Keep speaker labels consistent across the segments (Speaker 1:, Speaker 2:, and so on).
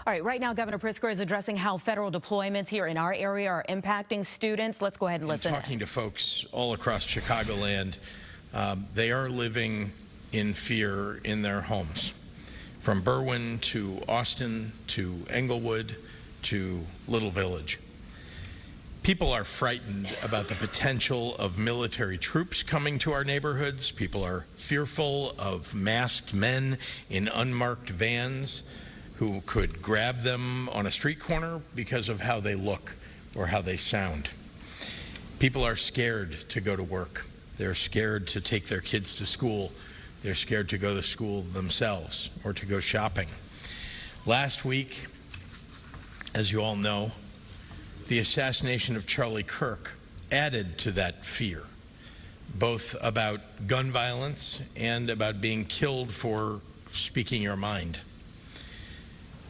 Speaker 1: All right, right now, Governor Pritzker is addressing how federal deployments here in our area are impacting students. Let's go ahead and listen.
Speaker 2: Talking to folks all across Chicagoland, they are living in fear in their homes. From Berwyn to Austin to Englewood to Little Village. People are frightened about the potential of military troops coming to our neighborhoods. People are fearful of masked men in unmarked vans who could grab them on a street corner because of how they look or how they sound. People are scared to go to work. They're scared to take their kids to school. They're scared to go to school themselves or to go shopping. Last week, as you all know, the assassination of Charlie Kirk added to that fear, both about gun violence and about being killed for speaking your mind.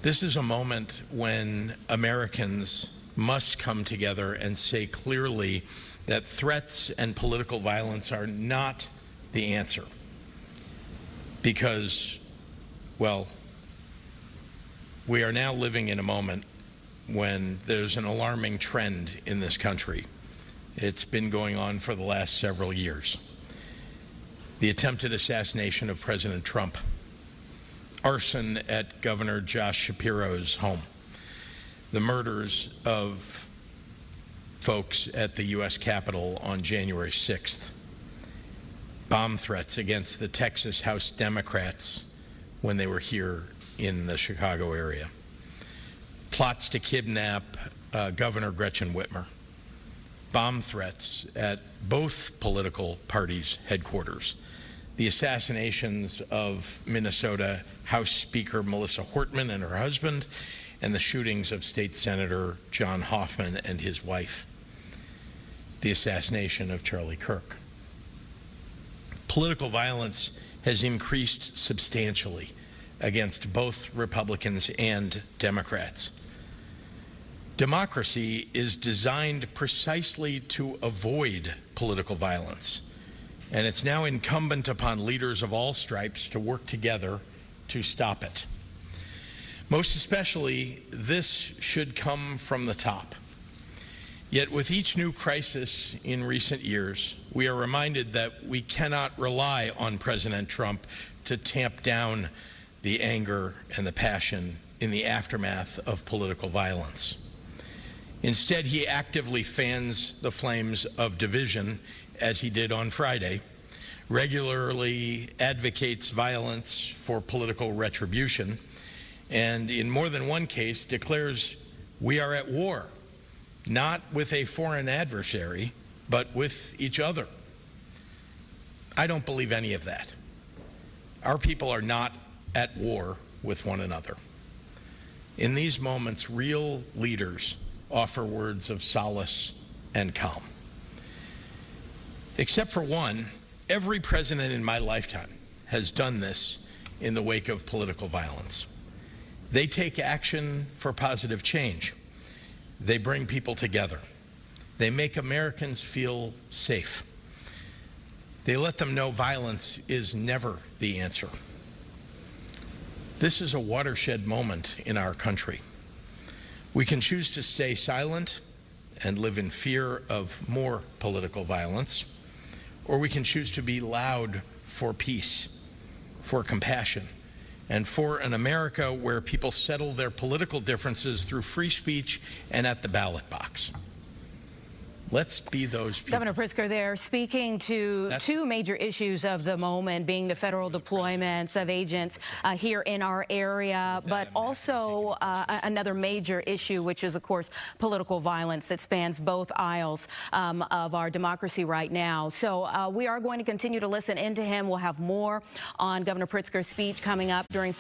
Speaker 2: This is a moment when Americans must come together and say clearly that threats and political violence are not the answer. Because, well, we are now living in a moment when there's an alarming trend in this country. It's been going on for the last several years. The attempted assassination of President Trump, arson at Governor Josh Shapiro's home, the murders of folks at the U.S. Capitol on January 6th, bomb threats against the Texas House Democrats when they were here in the Chicago area, plots to kidnap Governor Gretchen Whitmer, bomb threats at both political parties' headquarters, the assassinations of Minnesota House Speaker Melissa Hortman and her husband, and the shootings of State Senator John Hoffman and his wife, the assassination of Charlie Kirk. Political violence has increased substantially against both Republicans and Democrats. Democracy is designed precisely to avoid political violence, and it's now incumbent upon leaders of all stripes to work together to stop it. Most especially, this should come from the top. Yet with each new crisis in recent years, we are reminded that we cannot rely on President Trump to tamp down the anger and the passion in the aftermath of political violence. Instead, he actively fans the flames of division, as he did on Friday, regularly advocates violence for political retribution, and in more than one case declares we are at war, not with a foreign adversary, but with each other. I don't believe any of that. Our people are not at war with one another. In these moments, real leaders offer words of solace and calm. Except for one, every president in my lifetime has done this in the wake of political violence. They take action for positive change. They bring people together. They make Americans feel safe. They let them know violence is never the answer. This is a watershed moment in our country. We can choose to stay silent and live in fear of more political violence, or we can choose to be loud for peace, for compassion, and for an America where people settle their political differences through free speech and at the ballot box. Let's be those people.
Speaker 1: Governor Pritzker there speaking to two major issues of the moment, being the federal deployments of agents here in our area, but also another major issue, which is, of course, political violence that spans both aisles of our democracy right now. So we are going to continue to listen into him. We'll have more on Governor Pritzker's speech coming up during